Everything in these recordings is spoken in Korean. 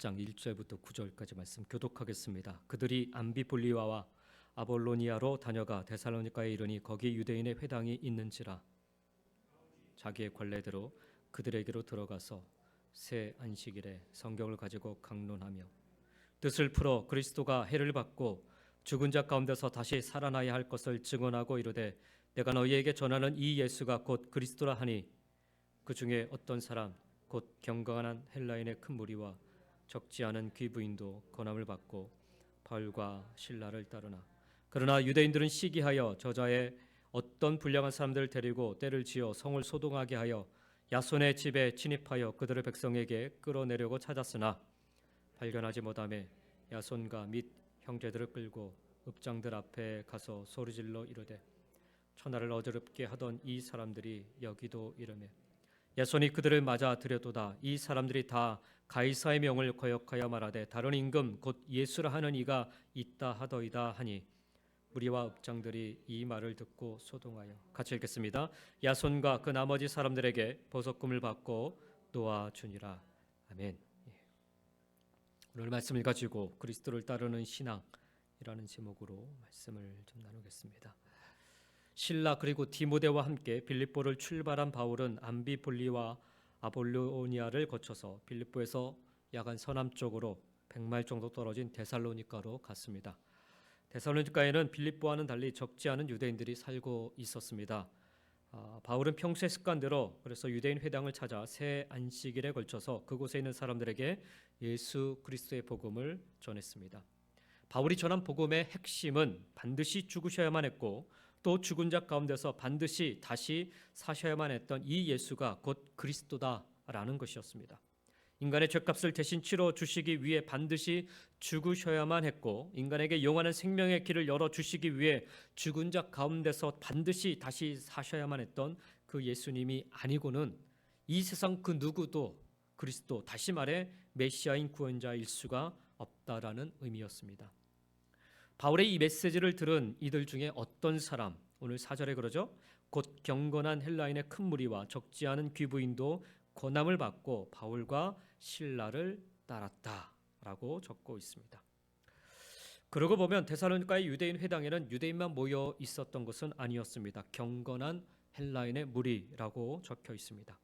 1장 1절부터 9절까지 말씀 교독하겠습니다. 그들이 암비볼리아와 아볼로니아로 다녀가 데살로니가에 이르니 거기 유대인의 회당이 있는지라 자기의 관례대로 그들에게로 들어가서 새 안식일에 성경을 가지고 강론하며 뜻을 풀어 그리스도가 해를 받고 죽은 자 가운데서 다시 살아나야 할 것을 증언하고 이르되 내가 너희에게 전하는 이 예수가 곧 그리스도라 하니 그 중에 어떤 사람 곧 경건한 헬라인의 큰 무리와 적지 않은 귀부인도 권함을 받고 바울과 실라를 따르나 그러나 유대인들은 시기하여 저자의 어떤 불량한 사람들을 데리고 때를 지어 성을 소동하게 하여 야손의 집에 침입하여 그들의 백성에게 끌어내려고 찾았으나 발견하지 못하매 야손과 및 형제들을 끌고 읍장들 앞에 가서 소리질러 이르되 천하를 어지럽게 하던 이 사람들이 여기도 이르매 야손이 그들을 맞아 들여도다. 이 사람들이 다 가이사의 명을 거역하여 말하되 다른 임금 곧 예수라 하는 이가 있다 하더이다 하니 무리와 읍장들이 이 말을 듣고 소동하여 같이 읽겠습니다. 야손과 그 나머지 사람들에게 보석금을 받고 놓아주니라. 아멘. 오늘 말씀을 가지고 그리스도를 따르는 신앙이라는 제목으로 말씀을 좀 나누겠습니다. 실라 그리고 디모데와 함께 빌립보를 출발한 바울은 암비볼리와 아볼로니아를 거쳐서 빌립보에서 약간 서남쪽으로 100마일 정도 떨어진 데살로니가로 갔습니다. 데살로니가에는 빌립보와는 달리 적지 않은 유대인들이 살고 있었습니다. 바울은 평소의 습관대로 그래서 유대인 회당을 찾아 새 안식일에 걸쳐서 그곳에 있는 사람들에게 예수 그리스도의 복음을 전했습니다. 바울이 전한 복음의 핵심은 반드시 죽으셔야만 했고 또 죽은 자 가운데서 반드시 다시 사셔야만 했던 이 예수가 곧 그리스도다라는 것이었습니다. 인간의 죄값을 대신 치러 주시기 위해 반드시 죽으셔야만 했고 인간에게 영원한 생명의 길을 열어주시기 위해 죽은 자 가운데서 반드시 다시 사셔야만 했던 그 예수님이 아니고는 이 세상 그 누구도 그리스도, 다시 말해 메시아인 구원자일 수가 없다라는 의미였습니다. 바울의 이 메시지를 들은 이들 중에 어떤 사람, 오늘 4절에 그러죠. 곧 경건한 헬라인의 큰 무리와 적지 않은 귀부인도 권함을 받고 바울과 실라를 따랐다라고 적고 있습니다. 그러고 보면 데살로니가의 유대인 회당에는 유대인만 모여 있었던 것은 아니었습니다. 경건한 헬라인의 무리라고 적혀 있습니다.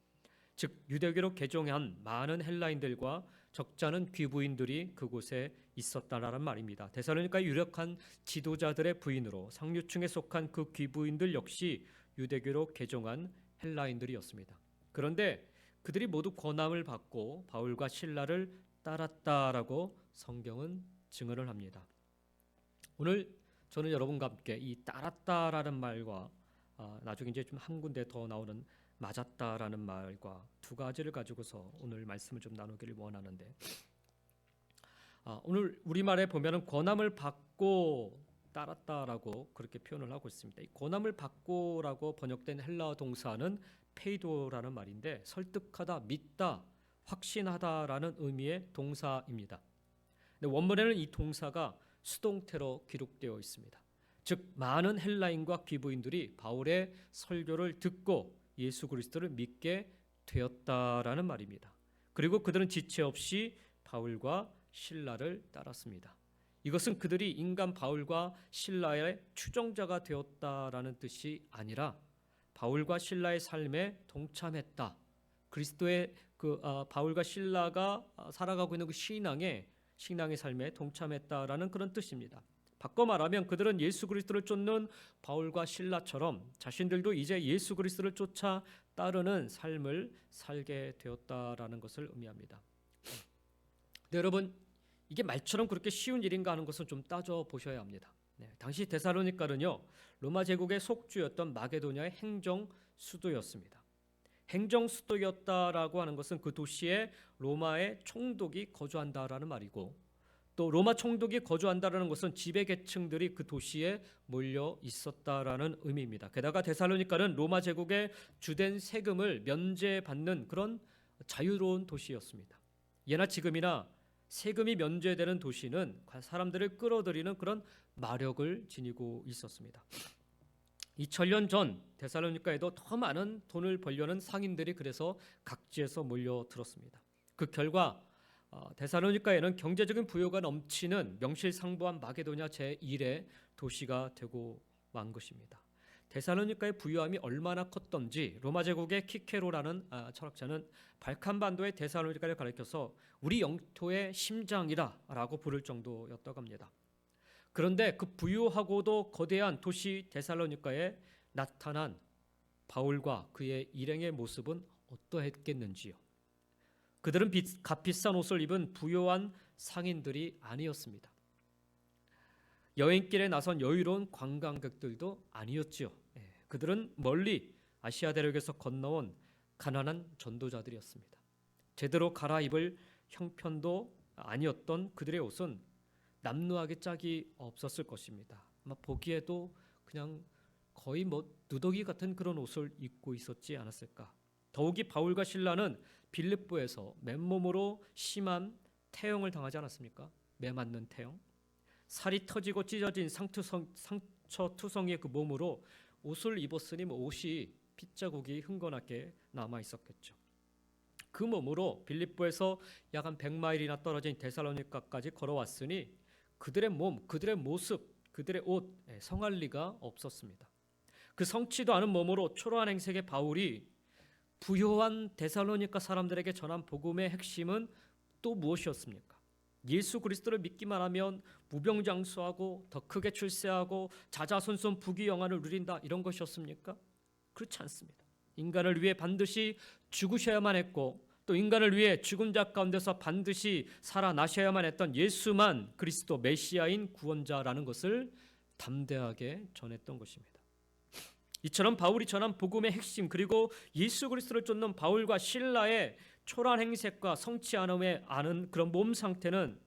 즉 유대교로 개종한 많은 헬라인들과 적지 않은 귀부인들이 그곳에 있었다라는 말입니다. 데살로니가의 유력한 지도자들의 부인으로 상류층에 속한 그 귀부인들 역시 유대교로 개종한 헬라인들이었습니다. 그런데 그들이 모두 권함을 받고 바울과 실라를 따랐다라고 성경은 증언을 합니다. 오늘 저는 여러분과 함께 이 따랐다라는 말과 나중에 이제 좀 한 군데 더 나오는 맞았다라는 말과 두 가지를 가지고서 오늘 말씀을 좀 나누기를 원하는데 오늘 우리말에 보면은 권함을 받고 따랐다라고 그렇게 표현을 하고 있습니다. 이 권함을 받고라고 번역된 헬라어 동사는 페이도라는 말인데 설득하다, 믿다, 확신하다라는 의미의 동사입니다. 근데 원문에는 이 동사가 수동태로 기록되어 있습니다. 즉 많은 헬라인과 귀부인들이 바울의 설교를 듣고 예수 그리스도를 믿게 되었다라는 말입니다. 그리고 그들은 지체 없이 바울과 실라를 따랐습니다. 이것은 그들이 인간 바울과 실라의 추종자가 되었다라는 뜻이 아니라 바울과 실라의 삶에 동참했다. 그리스도의 바울과 실라가 살아가고 있는 그 신앙의 삶에 동참했다라는 그런 뜻입니다. 바꿔 말하면 그들은 예수 그리스도를 쫓는 바울과 실라처럼 자신들도 이제 예수 그리스도를 쫓아 따르는 삶을 살게 되었다라는 것을 의미합니다. 네, 여러분 이게 말처럼 그렇게 쉬운 일인가 하는 것은 좀 따져보셔야 합니다. 당시 데살로니가는요 로마 제국의 속주였던 마게도냐의 행정 수도였습니다. 행정 수도였다라고 하는 것은 그 도시에 로마의 총독이 거주한다라는 말이고 또 로마 총독이 거주한다라는 것은 지배계층들이 그 도시에 몰려 있었다라는 의미입니다. 게다가 데살로니가는 로마 제국의 주된 세금을 면제받는 그런 자유로운 도시였습니다. 예나 지금이나 세금이 면제되는 도시는 사람들을 끌어들이는 그런 마력을 지니고 있었습니다. 2000년 전 데살로니가에도 더 많은 돈을 벌려는 상인들이 그래서 각지에서 몰려들었습니다. 그 결과 데살로니가에는 경제적인 부여가 넘치는 명실상부한 마게도냐 제1의 도시가 되고 만 것입니다. 데살로니가의 부유함이 얼마나 컸던지 로마 제국의 키케로라는 철학자는 발칸반도의 데살로니가를 가리켜서 우리 영토의 심장이다라고 부를 정도였다고 합니다. 그런데 그 부유하고도 거대한 도시 데살로니가에 나타난 바울과 그의 일행의 모습은 어떠했겠는지요. 그들은 값비싼 옷을 입은 부유한 상인들이 아니었습니다. 여행길에 나선 여유로운 관광객들도 아니었지요. 그들은 멀리 아시아 대륙에서 건너온 가난한 전도자들이었습니다. 제대로 갈아입을 형편도 아니었던 그들의 옷은 남루하게 짝이 없었을 것입니다. 아마 보기에도 그냥 거의 누더기 같은 그런 옷을 입고 있었지 않았을까. 더욱이 바울과 실라는 빌립보에서 맨몸으로 심한 태형을 당하지 않았습니까? 매 맞는 태형. 살이 터지고 찢어진 상처투성이의 그 몸으로 옷을 입었으니 옷이 핏자국이 흥건하게 남아 있었겠죠. 그 몸으로 빌립보에서 약 한 100마일이나 떨어진 데살로니가까지 걸어왔으니 그들의 몸, 그들의 모습, 그들의 옷 성할 리가 없었습니다. 그 성치도 않은 몸으로 초라한 행색의 바울이 부요한 데살로니가 사람들에게 전한 복음의 핵심은 또 무엇이었습니까? 예수 그리스도를 믿기만 하면 무병장수하고 더 크게 출세하고 자자손손 부귀영화를 누린다 이런 것이었습니까? 그렇지 않습니다. 인간을 위해 반드시 죽으셔야만 했고 또 인간을 위해 죽은 자 가운데서 반드시 살아나셔야만 했던 예수만 그리스도 메시아인 구원자라는 것을 담대하게 전했던 것입니다. 이처럼 바울이 전한 복음의 핵심 그리고 예수 그리스도를 쫓는 바울과 실라의 초라한 행색과 성치 않음에 아는 그런 몸 상태는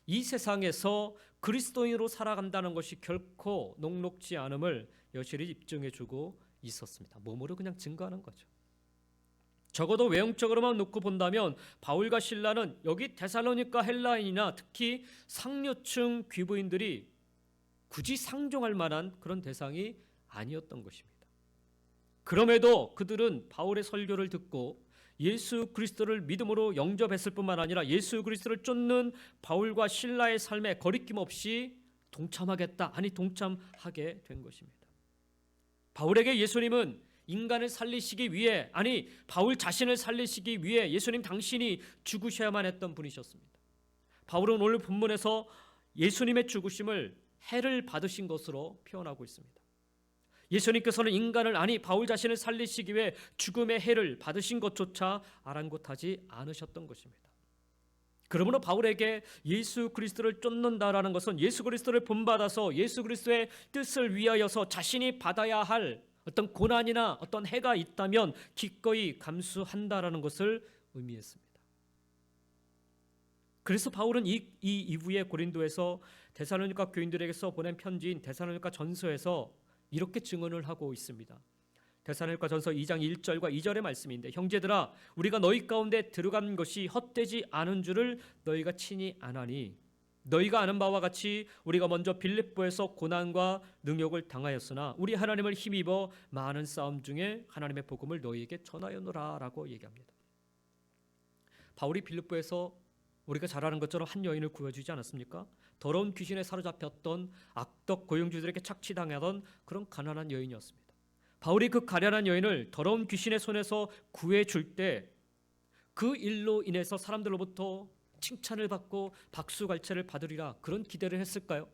이 세상에서 그리스도인으로 살아간다는 것이 결코 녹록지 않음을 여실히 입증해주고 있었습니다. 몸으로 그냥 증거하는 거죠. 적어도 외형적으로만 놓고 본다면 바울과 실라는 여기 데살로니가 헬라인이나 특히 상류층 귀부인들이 굳이 상종할 만한 그런 대상이 아니었던 것입니다. 그럼에도 그들은 바울의 설교를 듣고 예수 그리스도를 믿음으로 영접했을 뿐만 아니라 예수 그리스도를 쫓는 바울과 실라의 삶에 거리낌 없이 동참하겠다, 아니 동참하게 된 것입니다. 바울에게 예수님은 인간을 살리시기 위해, 아니 바울 자신을 살리시기 위해 예수님 당신이 죽으셔야만 했던 분이셨습니다. 바울은 오늘 본문에서 예수님의 죽으심을 해를 받으신 것으로 표현하고 있습니다. 예수님께서는 인간을, 아니 바울 자신을 살리시기 위해 죽음의 해를 받으신 것조차 아랑곳하지 않으셨던 것입니다. 그러므로 바울에게 예수 그리스도를 쫓는다라는 것은 예수 그리스도를 본받아서 예수 그리스도의 뜻을 위하여서 자신이 받아야 할 어떤 고난이나 어떤 해가 있다면 기꺼이 감수한다라는 것을 의미했습니다. 그래서 바울은 이 이후에 고린도에서 데살로니가 교인들에게서 보낸 편지인 데살로니가 전서에서 이렇게 증언을 하고 있습니다. 데살로니가 전서 2장 1절과 2절의 말씀인데, 형제들아 우리가 너희 가운데 들어간 것이 헛되지 않은 줄을 너희가 친히 아나니 너희가 아는 바와 같이 우리가 먼저 빌립보에서 고난과 능욕을 당하였으나 우리 하나님을 힘입어 많은 싸움 중에 하나님의 복음을 너희에게 전하였노라 라고 얘기합니다. 바울이 빌립보에서 우리가 잘 아는 것처럼 한 여인을 구해주지 않았습니까? 더러운 귀신에 사로잡혔던 악덕 고용주들에게 착취당하던 그런 가난한 여인이었습니다. 바울이 그 가난한 여인을 더러운 귀신의 손에서 구해줄 때 그 일로 인해서 사람들로부터 칭찬을 받고 박수갈채를 받으리라 그런 기대를 했을까요?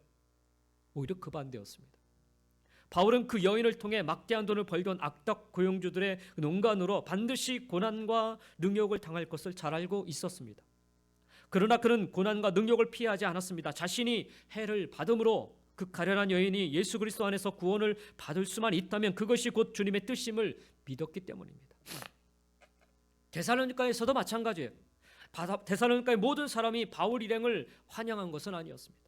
오히려 그 반대였습니다. 바울은 그 여인을 통해 막대한 돈을 벌던 악덕 고용주들의 농간으로 반드시 고난과 능욕을 당할 것을 잘 알고 있었습니다. 그러나 그는 고난과 능욕을 피하지 않았습니다. 자신이 해를 받음으로 그 가련한 여인이 예수 그리스도 안에서 구원을 받을 수만 있다면 그것이 곧 주님의 뜻임을 믿었기 때문입니다. 데살로니가에서도 마찬가지예요. 데살로니가의 모든 사람이 바울 일행을 환영한 것은 아니었습니다.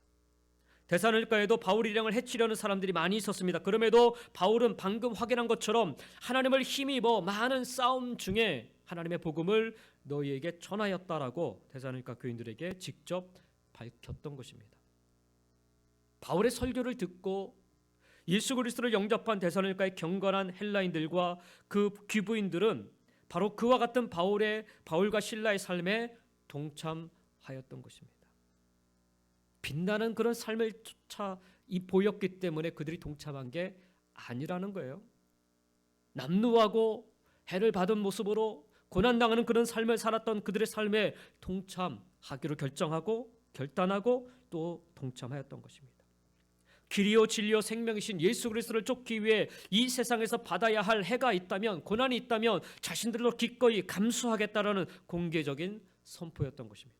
데살로니가에도 바울 일행을 해치려는 사람들이 많이 있었습니다. 그럼에도 바울은 방금 확인한 것처럼 하나님을 힘입어 많은 싸움 중에 하나님의 복음을 너희에게 전하였다라고 데살로니가 교인들에게 직접 밝혔던 것입니다. 바울의 설교를 듣고 예수 그리스도를 영접한 데살로니가의 경건한 헬라인들과 그 귀부인들은 바로 그와 같은 바울과 실라의 삶에 동참하였던 하였던 것입니다. 빛나는 그런 삶을 쫓아 보였기 때문에 그들이 동참한 게 아니라는 거예요. 남루하고 해를 받은 모습으로 고난당하는 그런 삶을 살았던 그들의 삶에 동참하기로 결단하고 또 동참하였던 것입니다. 길이요 진리요 생명이신 예수 그리스도를 쫓기 위해 이 세상에서 받아야 할 해가 있다면, 고난이 있다면 자신들로 기꺼이 감수하겠다라는 공개적인 선포였던 것입니다.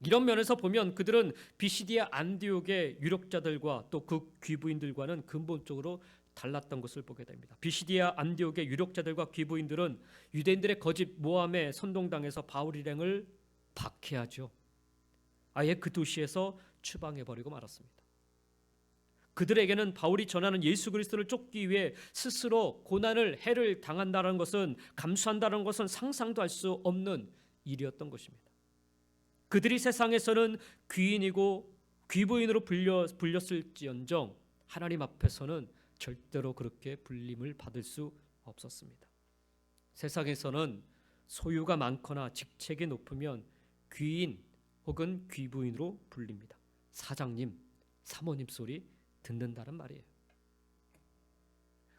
이런 면에서 보면 그들은 비시디아 안디옥의 유력자들과 또 그 귀부인들과는 근본적으로 달랐던 것을 보게 됩니다. 비시디아 안디옥의 유력자들과 귀부인들은 유대인들의 거짓 모함에 선동당해서 바울 일행을 박해하죠. 아예 그 도시에서 추방해버리고 말았습니다. 그들에게는 바울이 전하는 예수 그리스도를 쫓기 위해 스스로 고난을, 해를 당한다는 것은, 감수한다는 것은 상상도 할 수 없는 일이었던 것입니다. 그들이 세상에서는 귀인이고 귀부인으로 불렸을지언정 하나님 앞에서는 절대로 그렇게 불림을 받을 수 없었습니다. 세상에서는 소유가 많거나 직책이 높으면 귀인 혹은 귀부인으로 불립니다. 사장님, 사모님 소리 듣는다는 말이에요.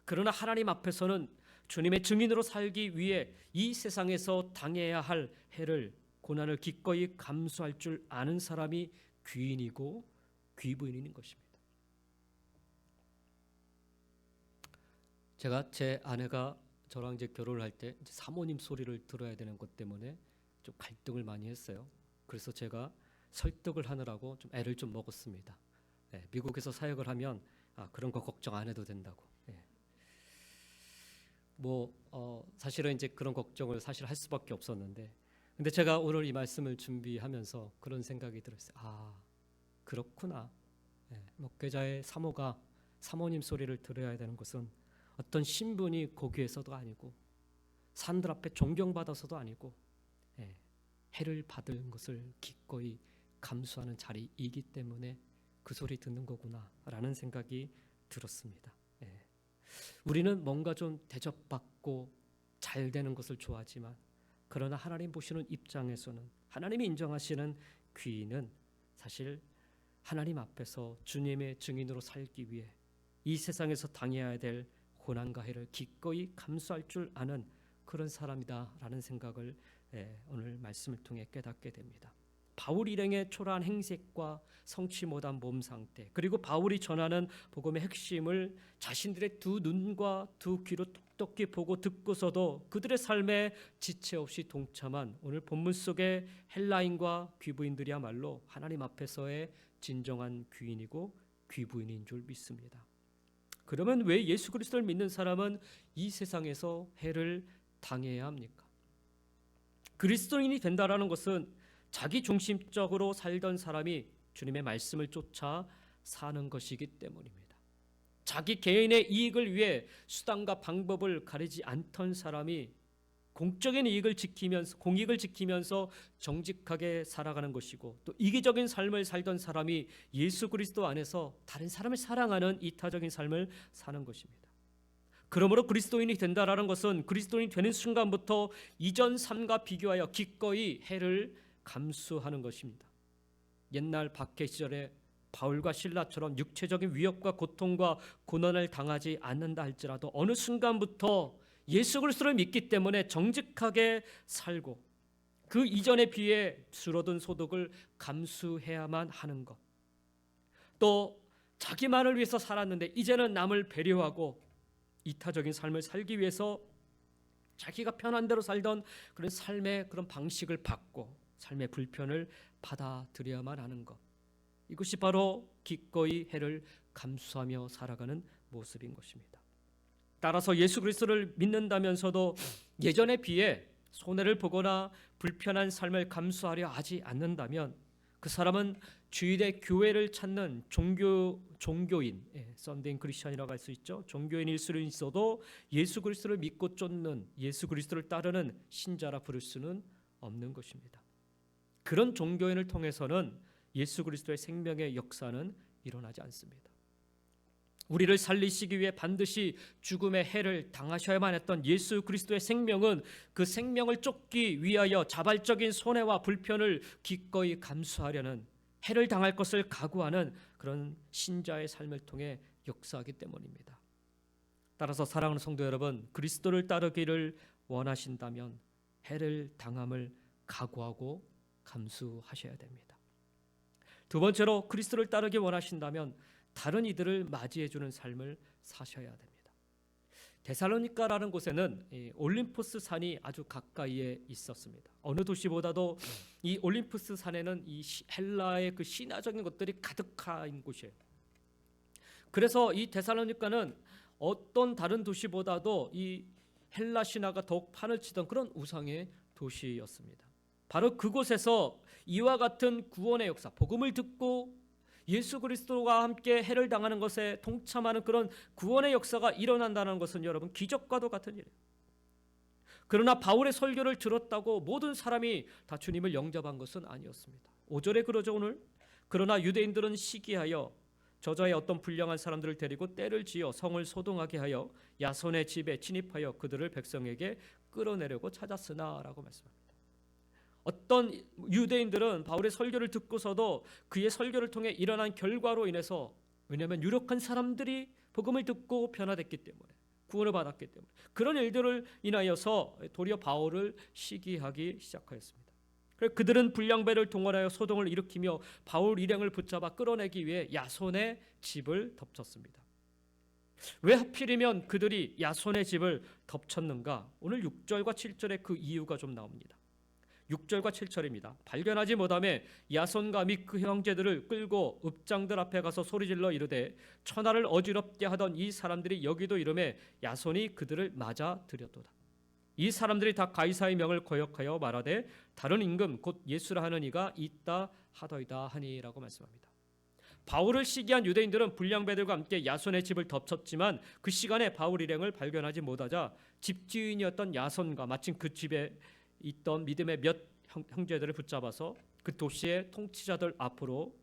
그러나 하나님 앞에서는 주님의 증인으로 살기 위해 이 세상에서 당해야 할 해를, 고난을 기꺼이 감수할 줄 아는 사람이 귀인이고 귀부인인 것입니다. 제가 제 아내가 저랑 이제 결혼을 할 때 사모님 소리를 들어야 되는 것 때문에 좀 갈등을 많이 했어요. 그래서 제가 설득을 하느라고 좀 애를 좀 먹었습니다. 미국에서 사역을 하면 그런 거 걱정 안 해도 된다고. 사실은 이제 그런 걱정을 사실 할 수밖에 없었는데, 근데 제가 오늘 이 말씀을 준비하면서 그런 생각이 들었어요. 그렇구나. 목회자의 사모가 사모님 소리를 들어야 되는 것은 어떤 신분이 고귀해서도 아니고 사람들 앞에 존경받아서도 아니고 해를 받은 것을 기꺼이 감수하는 자리이기 때문에 그 소리 듣는 거구나라는 생각이 들었습니다. 우리는 뭔가 좀 대접받고 잘 되는 것을 좋아하지만, 그러나 하나님 보시는 입장에서는, 하나님이 인정하시는 귀인은 사실 하나님 앞에서 주님의 증인으로 살기 위해 이 세상에서 당해야 될 고난과 해를 기꺼이 감수할 줄 아는 그런 사람이다라는 생각을 오늘 말씀을 통해 깨닫게 됩니다. 바울 일행의 초라한 행색과 성취 못한 몸 상태, 그리고 바울이 전하는 복음의 핵심을 자신들의 두 눈과 두 귀로 똑똑히 보고 듣고서도 그들의 삶에 지체 없이 동참한 오늘 본문 속의 헬라인과 귀부인들이야말로 하나님 앞에서의 진정한 귀인이고 귀부인인 줄 믿습니다. 그러면 왜 예수 그리스도를 믿는 사람은 이 세상에서 해를 당해야 합니까? 그리스도인이 된다라는 것은 자기 중심적으로 살던 사람이 주님의 말씀을 쫓아 사는 것이기 때문입니다. 자기 개인의 이익을 위해 수단과 방법을 가리지 않던 사람이 공적인 이익을 지키면서, 공익을 지키면서 정직하게 살아가는 것이고, 또 이기적인 삶을 살던 사람이 예수 그리스도 안에서 다른 사람을 사랑하는 이타적인 삶을 사는 것입니다. 그러므로 그리스도인이 된다라는 것은 그리스도인이 되는 순간부터 이전 삶과 비교하여 기꺼이 해를 감수하는 것입니다. 옛날 박해 시절에 바울과 실라처럼 육체적인 위협과 고통과 고난을 당하지 않는다 할지라도 어느 순간부터 예수 그리스도를 믿기 때문에 정직하게 살고 그 이전에 비해 줄어든 소득을 감수해야만 하는 것, 또 자기만을 위해서 살았는데 이제는 남을 배려하고 이타적인 삶을 살기 위해서 자기가 편한 대로 살던 그런 삶의 그런 방식을 바꿔 삶의 불편을 받아들여야만 하는 것, 이것이 바로 기꺼이 해를 감수하며 살아가는 모습인 것입니다. 따라서 예수 그리스도를 믿는다면서도 예전에 비해 손해를 보거나 불편한 삶을 감수하려 하지 않는다면 그 사람은 주일의 교회를 찾는 종교인, 썬데이 크리스천이라고 할 수 있죠. 종교인일 수는 있어도 예수 그리스도를 믿고 쫓는, 예수 그리스도를 따르는 신자라 부를 수는 없는 것입니다. 그런 종교인을 통해서는 예수 그리스도의 생명의 역사는 일어나지 않습니다. 우리를 살리시기 위해 반드시 죽음의 해를 당하셔야만 했던 예수 그리스도의 생명은 그 생명을 쫓기 위하여 자발적인 손해와 불편을 기꺼이 감수하려는, 해를 당할 것을 각오하는 그런 신자의 삶을 통해 역사하기 때문입니다. 따라서 사랑하는 성도 여러분, 그리스도를 따르기를 원하신다면 해를 당함을 각오하고 감수하셔야 됩니다. 두 번째로, 그리스도를 따르기 원하신다면 다른 이들을 맞이해주는 삶을 사셔야 됩니다. 데살로니가라는 곳에는 올림푸스 산이 아주 가까이에 있었습니다. 어느 도시보다도 이 올림푸스 산에는 이 헬라의 그 신화적인 것들이 가득한 곳이에요. 그래서 이 데살로니가는 어떤 다른 도시보다도 이 헬라 신화가 더욱 판을 치던 그런 우상의 도시였습니다. 바로 그곳에서 이와 같은 구원의 역사, 복음을 듣고 예수 그리스도와 함께 해를 당하는 것에 동참하는 그런 구원의 역사가 일어난다는 것은 여러분 기적과도 같은 일이에요. 그러나 바울의 설교를 들었다고 모든 사람이 다 주님을 영접한 것은 아니었습니다. 5절에 그러죠 오늘. 그러나 유대인들은 시기하여 저자의 어떤 불량한 사람들을 데리고 떼를 지어 성을 소동하게 하여 야손의 집에 침입하여 그들을 백성에게 끌어내려고 찾았으나 라고 말씀합니다. 어떤 유대인들은 바울의 설교를 듣고서도 그의 설교를 통해 일어난 결과로 인해서, 왜냐하면 유력한 사람들이 복음을 듣고 변화됐기 때문에, 구원을 받았기 때문에, 그런 일들을 인하여서 도리어 바울을 시기하기 시작하였습니다. 그래서 그들은 불량배를 동원하여 소동을 일으키며 바울 일행을 붙잡아 끌어내기 위해 야손의 집을 덮쳤습니다. 왜 하필이면 그들이 야손의 집을 덮쳤는가? 오늘 6절과 7절에 그 이유가 좀 나옵니다. 6절과 7절입니다. 발견하지 못하매 야손과 및 그 형제들을 끌고 읍장들 앞에 가서 소리질러 이르되 천하를 어지럽게 하던 이 사람들이 여기도 이르매 야손이 그들을 맞아 들였도다. 이 사람들이 다 가이사의 명을 거역하여 말하되 다른 임금 곧 예수라 하는 이가 있다 하더이다 하니라고 말씀합니다. 바울을 시기한 유대인들은 불량배들과 함께 야손의 집을 덮쳤지만 그 시간에 바울 일행을 발견하지 못하자 집주인이었던 야손과 마침 그 집에 있던 믿음의 몇 형제들을 붙잡아서 그 도시의 통치자들 앞으로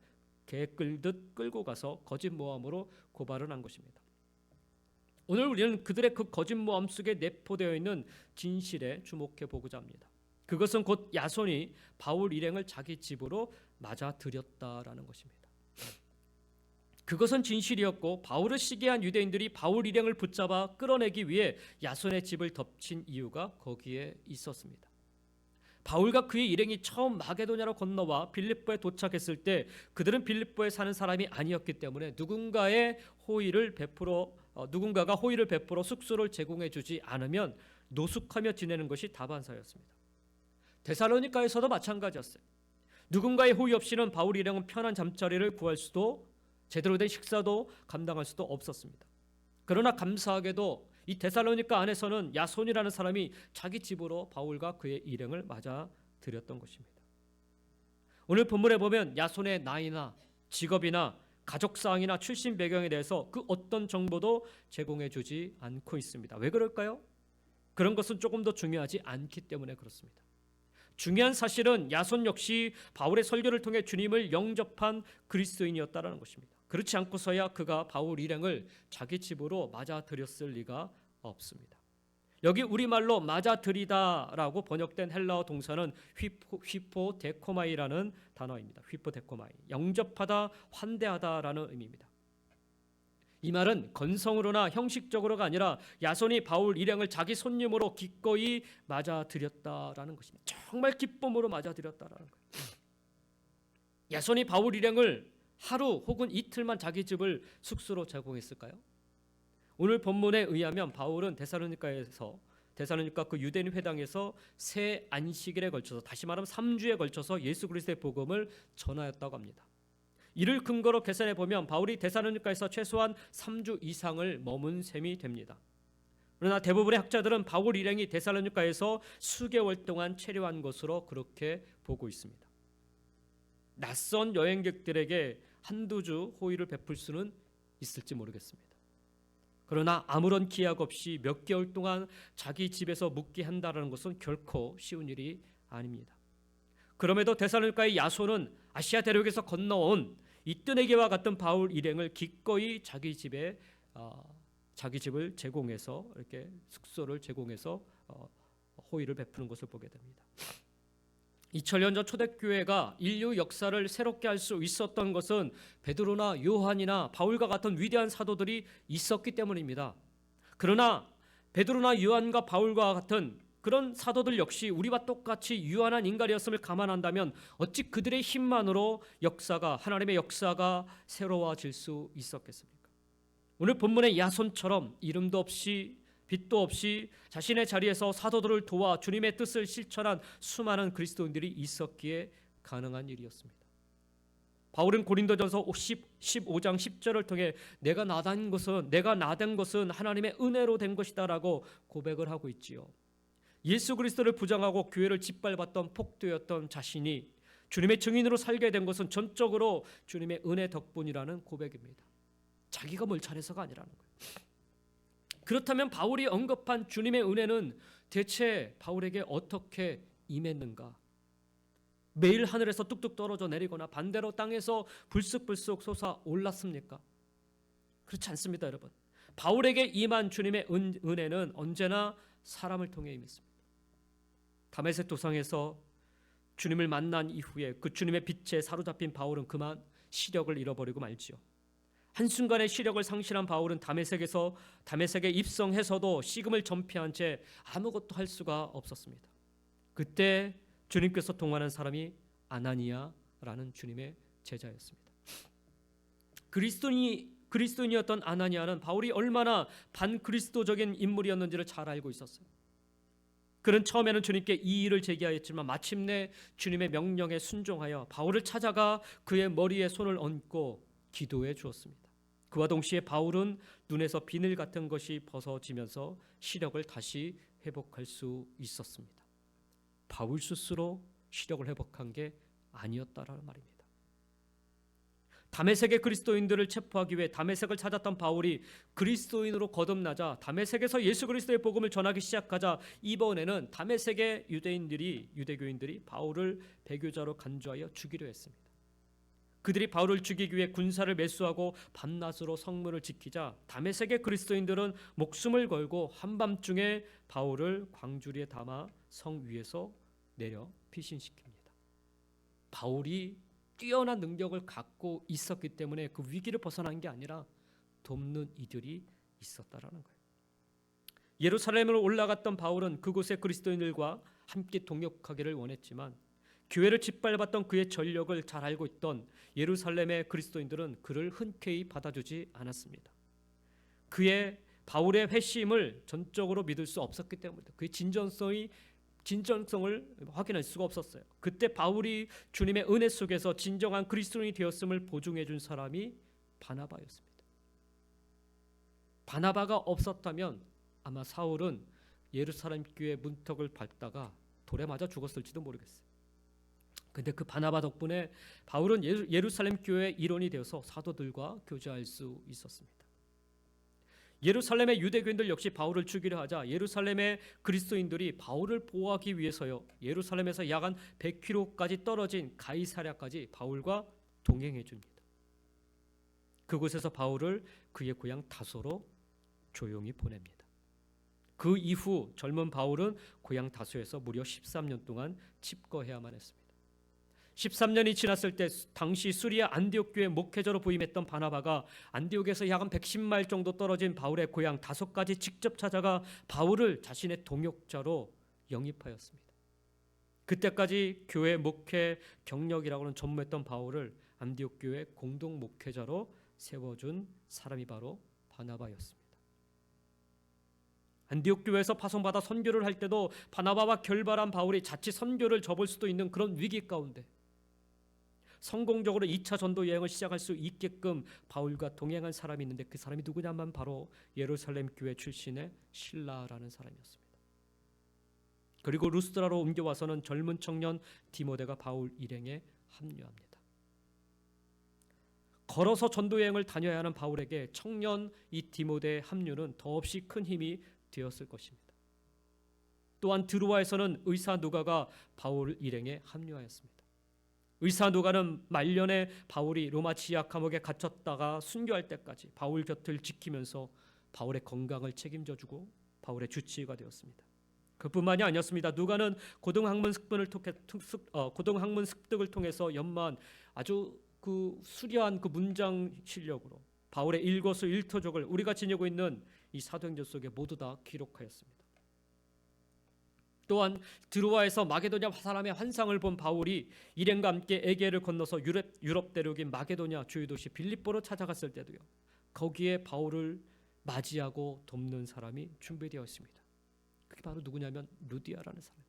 개 끌듯 끌고 가서 거짓 모함으로 고발을 한 것입니다. 오늘 우리는 그들의 그 거짓 모함 속에 내포되어 있는 진실에 주목해 보고자 합니다. 그것은 곧 야손이 바울 일행을 자기 집으로 맞아들였다라는 것입니다. 그것은 진실이었고 바울을 시기한 유대인들이 바울 일행을 붙잡아 끌어내기 위해 야손의 집을 덮친 이유가 거기에 있었습니다. 바울과 그의 일행이 처음 마게도냐로 건너와 빌립보에 도착했을 때 그들은 빌립보에 사는 사람이 아니었기 때문에 누군가가 호의를 베풀어 숙소를 제공해 주지 않으면 노숙하며 지내는 것이 다반사였습니다. 데살로니가에서도 마찬가지였어요. 누군가의 호의 없이는 바울 일행은 편한 잠자리를 구할 수도, 제대로 된 식사도 감당할 수도 없었습니다. 그러나 감사하게도 이 데살로니가 안에서는 야손이라는 사람이 자기 집으로 바울과 그의 일행을 맞아 들였던 것입니다. 오늘 본문에 보면 야손의 나이나 직업이나 가족사항이나 출신 배경에 대해서 그 어떤 정보도 제공해 주지 않고 있습니다. 왜 그럴까요? 그런 것은 조금 더 중요하지 않기 때문에 그렇습니다. 중요한 사실은 야손 역시 바울의 설교를 통해 주님을 영접한 그리스도인이었다는 것입니다. 그렇지 않고서야 그가 바울 일행을 자기 집으로 맞아들였을 리가 없습니다. 여기 우리말로 맞아들이다라고 번역된 헬라어 동사는 휘포데코마이라는 단어입니다. 휘포데코마이, 영접하다, 환대하다라는 의미입니다. 이 말은 건성으로나 형식적으로가 아니라 야손이 바울 일행을 자기 손님으로 기꺼이 맞아들였다라는 것입니다. 정말 기쁨으로 맞아들였다라는 거예요. 야손이 바울 일행을 하루 혹은 이틀만 자기 집을 숙소로 제공했을까요? 오늘 본문에 의하면 바울은 데살로니가 그 유대인 회당에서 세 안식일에 걸쳐서, 다시 말하면 3주에 걸쳐서 예수 그리스도의 복음을 전하였다고 합니다. 이를 근거로 계산해 보면 바울이 데살로니가에서 최소한 3주 이상을 머문 셈이 됩니다. 그러나 대부분의 학자들은 바울 일행이 데살로니가에서 수개월 동안 체류한 것으로 그렇게 보고 있습니다. 낯선 여행객들에게 한두 주 호의를 베풀 수는 있을지 모르겠습니다. 그러나 아무런 기약 없이 몇 개월 동안 자기 집에서 묵게 한다는 것은 결코 쉬운 일이 아닙니다. 그럼에도 데살로니가의 야손은 아시아 대륙에서 건너온 이 뜨내기와 같은 바울 일행을 기꺼이 자기 집에 자기 집을 제공해서 이렇게 숙소를 제공해서 호의를 베푸는 것을 보게 됩니다. 2000년 전 초대교회가 인류 역사를 새롭게 할 수 있었던 것은 베드로나 요한이나 바울과 같은 위대한 사도들이 있었기 때문입니다. 그러나 베드로나 요한과 바울과 같은 그런 사도들 역시 우리와 똑같이 유한한 인간이었음을 감안한다면 어찌 그들의 힘만으로 하나님의 역사가 새로워질 수 있었겠습니까? 오늘 본문의 야손처럼 이름도 없이 빛도 없이 자신의 자리에서 사도들을 도와 주님의 뜻을 실천한 수많은 그리스도인들이 있었기에 가능한 일이었습니다. 바울은 고린도전서 15장 10절을 통해 내가 나된 것은 하나님의 은혜로 된 것이다라고 고백을 하고 있지요. 예수 그리스도를 부정하고 교회를 짓밟았던 폭도였던 자신이 주님의 증인으로 살게 된 것은 전적으로 주님의 은혜 덕분이라는 고백입니다. 자기가 뭘 잘해서가 아니라는 거예요. 그렇다면 바울이 언급한 주님의 은혜는 대체 바울에게 어떻게 임했는가? 매일 하늘에서 뚝뚝 떨어져 내리거나 반대로 땅에서 불쑥불쑥 솟아올랐습니까? 그렇지 않습니다, 여러분. 바울에게 임한 주님의 은혜는 언제나 사람을 통해 임했습니다. 다메섹 도상에서 주님을 만난 이후에 그 주님의 빛에 사로잡힌 바울은 그만 시력을 잃어버리고 말지요. 한순간에 시력을 상실한 바울은 다메섹에 입성해서도 식음을 전폐한 채 아무것도 할 수가 없었습니다. 그때 주님께서 통하는 사람이 아나니아라는 주님의 제자였습니다. 그리스도인이었던 아나니아는 바울이 얼마나 반그리스도적인 인물이었는지를 잘 알고 있었어요. 그는 처음에는 주님께 이의를 제기하였지만 마침내 주님의 명령에 순종하여 바울을 찾아가 그의 머리에 손을 얹고 기도해 주었습니다. 그와 동시에 바울은 눈에서 비늘 같은 것이 벗어지면서 시력을 다시 회복할 수 있었습니다. 바울 스스로 시력을 회복한 게 아니었다라는 말입니다. 다메섹의 그리스도인들을 체포하기 위해 다메섹을 찾았던 바울이 그리스도인으로 거듭나자 다메섹에서 예수 그리스도의 복음을 전하기 시작하자 이번에는 다메섹의 유대교인들이 바울을 배교자로 간주하여 죽이려 했습니다. 그들이 바울을 죽이기 위해 군사를 매수하고 밤낮으로 성문을 지키자 다메섹의 그리스도인들은 목숨을 걸고 한밤중에 바울을 광주리에 담아 성 위에서 내려 피신시킵니다. 바울이 뛰어난 능력을 갖고 있었기 때문에 그 위기를 벗어난 게 아니라 돕는 이들이 있었다라는 거예요. 예루살렘으로 올라갔던 바울은 그곳의 그리스도인들과 함께 동역하기를 원했지만 교회를 짓밟았던 그의 전력을 잘 알고 있던 예루살렘의 그리스도인들은 그를 흔쾌히 받아주지 않았습니다. 바울의 회심을 전적으로 믿을 수 없었기 때문입니다. 그의 진정성을 확인할 수가 없었어요. 그때 바울이 주님의 은혜 속에서 진정한 그리스도인이 되었음을 보증해 준 사람이 바나바였습니다. 바나바가 없었다면 아마 사울은 예루살렘 교회 문턱을 밟다가 돌에 맞아 죽었을지도 모르겠어요. 근데 그 바나바 덕분에 바울은 예루살렘 교회의 일원이 되어서 사도들과 교제할 수 있었습니다. 예루살렘의 유대교인들 역시 바울을 죽이려 하자 예루살렘의 그리스도인들이 바울을 보호하기 위해서요, 예루살렘에서 약 한 100km까지 떨어진 가이사랴까지 바울과 동행해 줍니다. 그곳에서 바울을 그의 고향 다소로 조용히 보냅니다. 그 이후 젊은 바울은 고향 다소에서 무려 13년 동안 칩거해야만 했습니다. 13년이 지났을 때 당시 수리아 안디옥 교회 목회자로 부임했던 바나바가 안디옥에서 약 한 110마일 정도 떨어진 바울의 고향 다소까지 직접 찾아가 바울을 자신의 동역자로 영입하였습니다. 그때까지 교회 목회 경력이라고는 전무했던 바울을 안디옥 교회 공동 목회자로 세워준 사람이 바로 바나바였습니다. 안디옥 교회에서 파송받아 선교를 할 때도 바나바와 결발한 바울이 자칫 선교를 접을 수도 있는 그런 위기 가운데 성공적으로 2차 전도 여행을 시작할 수 있게끔 바울과 동행한 사람이 있는데 그 사람이 누구냐면 바로 예루살렘 교회 출신의 실라라는 사람이었습니다. 그리고 루스드라로 옮겨와서는 젊은 청년 디모데가 바울 일행에 합류합니다. 걸어서 전도 여행을 다녀야 하는 바울에게 청년 이 디모데의 합류는 더없이 큰 힘이 되었을 것입니다. 또한 드로아에서는 의사 누가가 바울 일행에 합류하였습니다. 의사 누가는 말년에 바울이 로마 지하 감옥에 갇혔다가 순교할 때까지 바울 곁을 지키면서 바울의 건강을 책임져주고 바울의 주치의가 되었습니다. 그뿐만이 아니었습니다. 누가는 고등학문 습득을 통해서 연마한 아주 그 수려한 그 문장 실력으로 바울의 일거수일투족을 우리가 지니고 있는 이 사도행전 속에 모두 다 기록하였습니다. 또한 드로아에서 마게도냐 사람의 환상을 본 바울이 일행과 함께 에게를 건너서 유럽 대륙인 마게도냐 주요 도시 빌립보로 찾아갔을 때도요, 거기에 바울을 맞이하고 돕는 사람이 준비되어 있습니다. 그게 바로 누구냐면 루디아라는 사람이에요.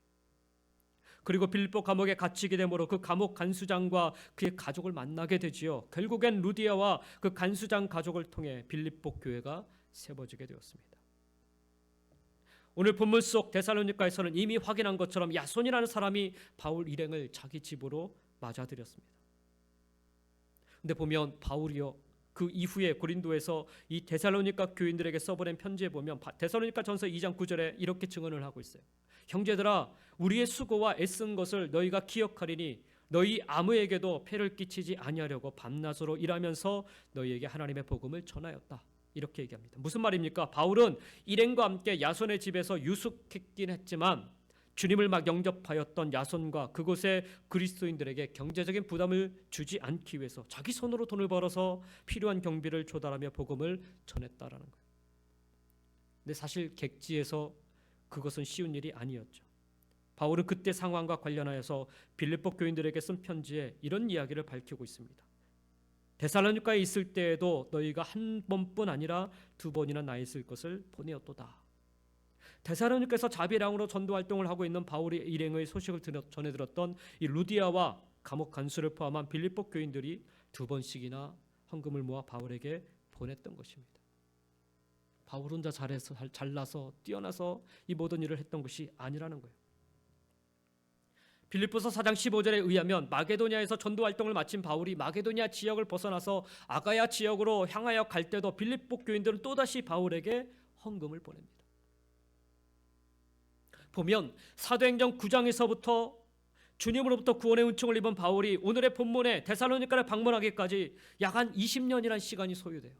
그리고 빌립보 감옥에 갇히게 되므로 그 감옥 간수장과 그의 가족을 만나게 되지요. 결국엔 루디아와 그 간수장 가족을 통해 빌립보 교회가 세워지게 되었습니다. 오늘 본문 속 데살로니가에서는 이미 확인한 것처럼 야손이라는 사람이 바울 일행을 자기 집으로 맞아들였습니다. 근데 보면 바울이요, 그 이후에 고린도에서 이 데살로니가 교인들에게 써보낸 편지에 보면 데살로니가 전서 2장 9절에 이렇게 증언을 하고 있어요. 형제들아, 우리의 수고와 애쓴 것을 너희가 기억하리니 너희 아무에게도 폐를 끼치지 아니하려고 밤낮으로 일하면서 너희에게 하나님의 복음을 전하였다. 이렇게 얘기합니다. 무슨 말입니까? 바울은 일행과 함께 야손의 집에서 유숙했긴 했지만 주님을 막 영접하였던 야손과 그곳의 그리스도인들에게 경제적인 부담을 주지 않기 위해서 자기 손으로 돈을 벌어서 필요한 경비를 조달하며 복음을 전했다라는 거예요. 근데 사실 객지에서 그것은 쉬운 일이 아니었죠. 바울은 그때 상황과 관련하여서 빌립보 교인들에게 쓴 편지에 이런 이야기를 밝히고 있습니다. 데살로니가에 있을 때에도 너희가 한 번뿐 아니라 두 번이나 나 있을 것을 보내었도다. 데살로니가에서 자비량으로 전도 활동을 하고 있는 바울의 일행의 소식을 전해 들었던 이 루디아와 감옥 간수를 포함한 빌립보 교인들이 두 번씩이나 헌금을 모아 바울에게 보냈던 것입니다. 바울 혼자 잘나서 뛰어나서 이 모든 일을 했던 것이 아니라는 거예요. 빌립보서 4장 15절에 의하면 마게도냐에서 전도 활동을 마친 바울이 마게도냐 지역을 벗어나서 아가야 지역으로 향하여 갈 때도 빌립보 교인들은 또다시 바울에게 헌금을 보냅니다. 보면 사도행전 9장에서부터 주님으로부터 구원의 은총을 입은 바울이 오늘의 본문에 데살로니가를 방문하기까지 약 한 20년이라는 시간이 소요돼요.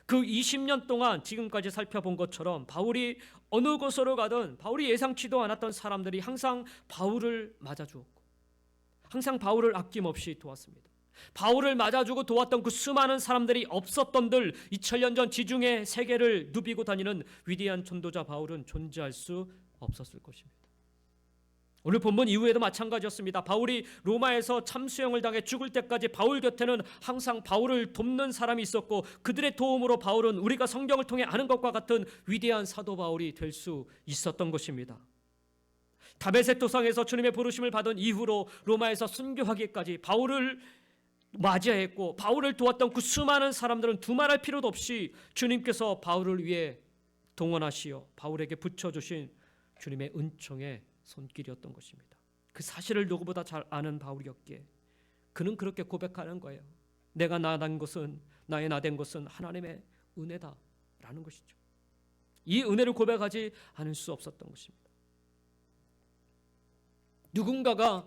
그 20년 동안 지금까지 살펴본 것처럼 바울이 어느 곳으로 가든 바울이 예상치도 않았던 사람들이 항상 바울을 맞아주었고 항상 바울을 아낌없이 도왔습니다. 바울을 맞아주고 도왔던 그 수많은 사람들이 없었던들 2000년 전 지중해 세계를 누비고 다니는 위대한 전도자 바울은 존재할 수 없었을 것입니다. 오늘 본문 이후에도 마찬가지였습니다. 바울이 로마에서 참수형을 당해 죽을 때까지 바울 곁에는 항상 바울을 돕는 사람이 있었고 그들의 도움으로 바울은 우리가 성경을 통해 아는 것과 같은 위대한 사도 바울이 될 수 있었던 것입니다. 다메섹 도상에서 주님의 부르심을 받은 이후로 로마에서 순교하기까지 바울을 맞이했고 바울을 도왔던 그 수많은 사람들은 두말할 필요도 없이 주님께서 바울을 위해 동원하시어 바울에게 붙여주신 주님의 은총의 손길이었던 것입니다. 그 사실을 누구보다 잘 아는 바울이었기에 그는 그렇게 고백하는 거예요. 내가 나된 것은 나의 나된 것은 하나님의 은혜다라는 것이죠. 이 은혜를 고백하지 않을 수 없었던 것입니다. 누군가가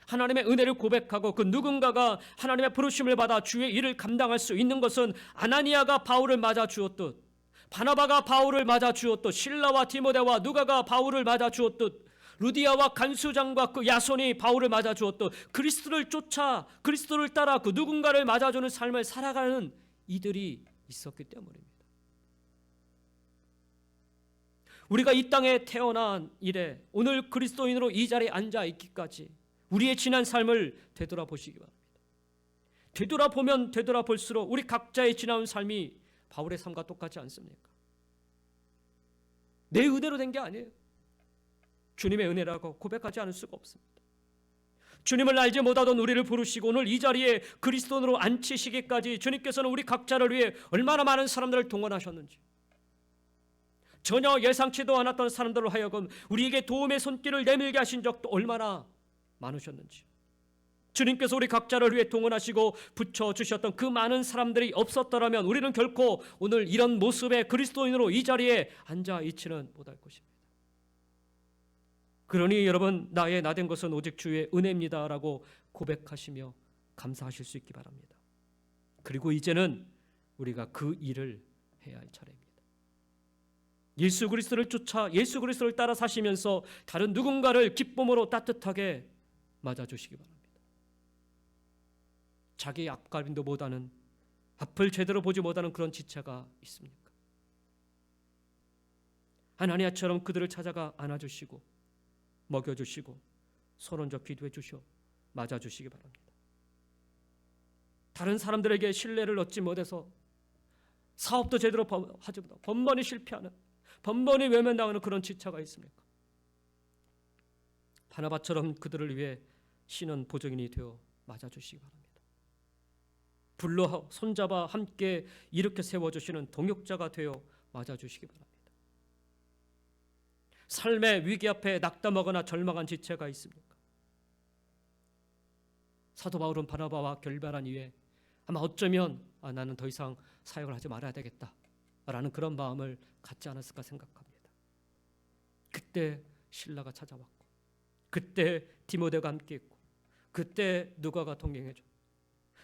하나님의 은혜를 고백하고 그 누군가가 하나님의 부르심을 받아 주의 일을 감당할 수 있는 것은 아나니아가 바울을 맞아 주었듯 바나바가 바울을 맞아 주었듯 실라와 디모데와 누가가 바울을 맞아 주었듯 루디아와 간수장과 그 야손이 바울을 맞아 주었듯 그리스도를 쫓아 그리스도를 따라 그 누군가를 맞아주는 삶을 살아가는 이들이 있었기 때문입니다. 우리가 이 땅에 태어난 이래 오늘 그리스도인으로 이 자리에 앉아 있기까지 우리의 지난 삶을 되돌아보시기 바랍니다. 되돌아보면 되돌아볼수록 우리 각자의 지나온 삶이 바울의 삶과 똑같지 않습니까? 내 은혜로 된 게 아니에요. 주님의 은혜라고 고백하지 않을 수가 없습니다. 주님을 알지 못하던 우리를 부르시고 오늘 이 자리에 그리스도인으로 앉히시기까지 주님께서는 우리 각자를 위해 얼마나 많은 사람들을 동원하셨는지 전혀 예상치도 않았던 사람들로 하여금 우리에게 도움의 손길을 내밀게 하신 적도 얼마나 많으셨는지 주님께서 우리 각자를 위해 동원하시고 붙여주셨던 그 많은 사람들이 없었더라면 우리는 결코 오늘 이런 모습의 그리스도인으로 이 자리에 앉아 있지는 못할 것입니다. 그러니 여러분 나의 나된 것은 오직 주의 은혜입니다 라고 고백하시며 감사하실 수 있기 바랍니다. 그리고 이제는 우리가 그 일을 해야 할 차례입니다. 예수 그리스도를 쫓아 예수 그리스도를 따라 사시면서 다른 누군가를 기쁨으로 따뜻하게 맞아주시기 바랍니다. 자기 앞가림도 못하는, 앞을 제대로 보지 못하는 그런 지체가 있습니까? 아나니아처럼 그들을 찾아가 안아주시고 먹여주시고 손 얹어 기도해 주시오 맞아주시기 바랍니다. 다른 사람들에게 신뢰를 얻지 못해서 사업도 제대로 하지 못하고 번번이 실패하는, 번번이 외면당하는 그런 지체가 있습니까? 바나바처럼 그들을 위해 신은 보증인이 되어 맞아주시기 바랍니다. 불러 손잡아 함께 이렇게 세워주시는 동역자가 되어 맞아주시기 바랍니다. 삶의 위기 앞에 낙담하거나 절망한 지체가 있습니까? 사도 바울은 바나바와 결별한 이후에 아마 어쩌면 나는 더 이상 사역을 하지 말아야 되겠다라는 그런 마음을 갖지 않았을까 생각합니다. 그때 신라가 찾아왔고, 그때 디모데가 함께했고, 그때 누가가 동행해줘.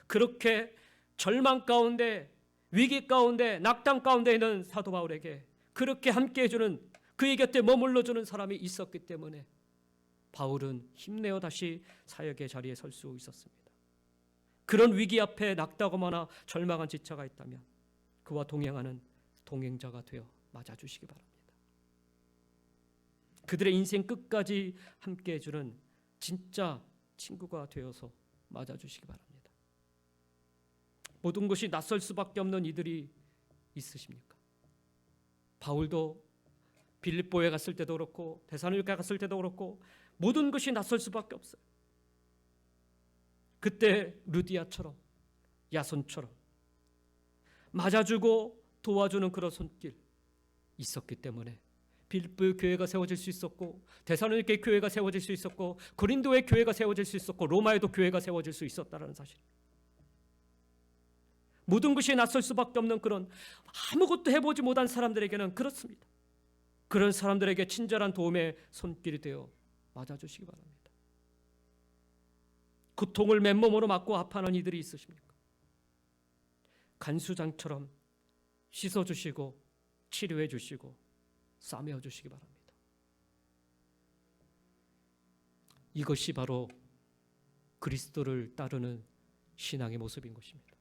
그렇게 절망 가운데, 위기 가운데, 낙담 가운데 있는 사도 바울에게 그렇게 함께해주는, 그의 곁에 머물러주는 사람이 있었기 때문에 바울은 힘내어 다시 사역의 자리에 설 수 있었습니다. 그런 위기 앞에 낙담하거나 절망한 지체가 있다면 그와 동행하는 동행자가 되어 맞아주시기 바랍니다. 그들의 인생 끝까지 함께해주는 진짜 친구가 되어서 맞아주시기 바랍니다. 모든 것이 낯설 수밖에 없는 이들이 있으십니까? 바울도 빌립보에 갔을 때도 그렇고 데살로니가에 갔을 때도 그렇고 모든 것이 낯설 수밖에 없어요. 그때 루디아처럼, 야손처럼 맞아주고 도와주는 그런 손길 있었기 때문에 빌립보의 교회가 세워질 수 있었고, 데살로니가의 교회가 세워질 수 있었고, 고린도의 교회가 세워질 수 있었고, 로마에도 교회가 세워질 수 있었다는 사실. 모든 것이 낯설 수밖에 없는 그런 아무것도 해보지 못한 사람들에게는 그렇습니다. 그런 사람들에게 친절한 도움의 손길이 되어 맞아주시기 바랍니다. 고통을 맨몸으로 맞고 아파하는 이들이 있으십니까? 간수장처럼 씻어주시고 치료해 주시고 싸매어 주시기 바랍니다. 이것이 바로 그리스도를 따르는 신앙의 모습인 것입니다.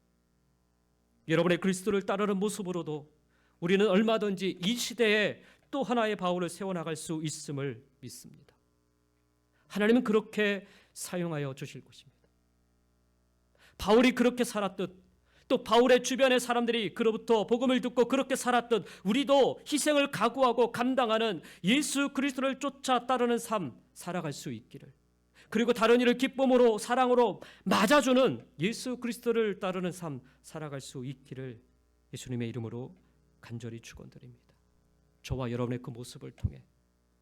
여러분의 그리스도를 따르는 모습으로도 우리는 얼마든지 이 시대에 또 하나의 바울을 세워나갈 수 있음을 믿습니다. 하나님은 그렇게 사용하여 주실 것입니다. 바울이 그렇게 살았듯, 또 바울의 주변의 사람들이 그로부터 복음을 듣고 그렇게 살았듯 우리도 희생을 각오하고 감당하는 예수 그리스도를 쫓아 따르는 삶 살아갈 수 있기를, 그리고 다른 이를 기쁨으로 사랑으로 맞아주는 예수 그리스도를 따르는 삶 살아갈 수 있기를 예수님의 이름으로 간절히 축원드립니다. 저와 여러분의 그 모습을 통해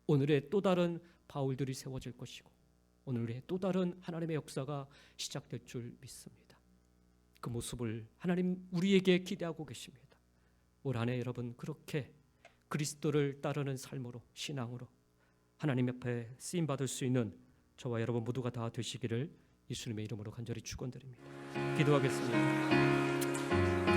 오늘의 또 다른 바울들이 세워질 것이고 오늘의 또 다른 하나님의 역사가 시작될 줄 믿습니다. 그 모습을 하나님 우리에게 기대하고 계십니다. 올 한 해 여러분 그렇게 그리스도를 따르는 삶으로, 신앙으로 하나님 앞에 쓰임받을 수 있는 저와 여러분 모두가 다 되시기를 예수님의 이름으로 간절히 축원드립니다. 기도하겠습니다.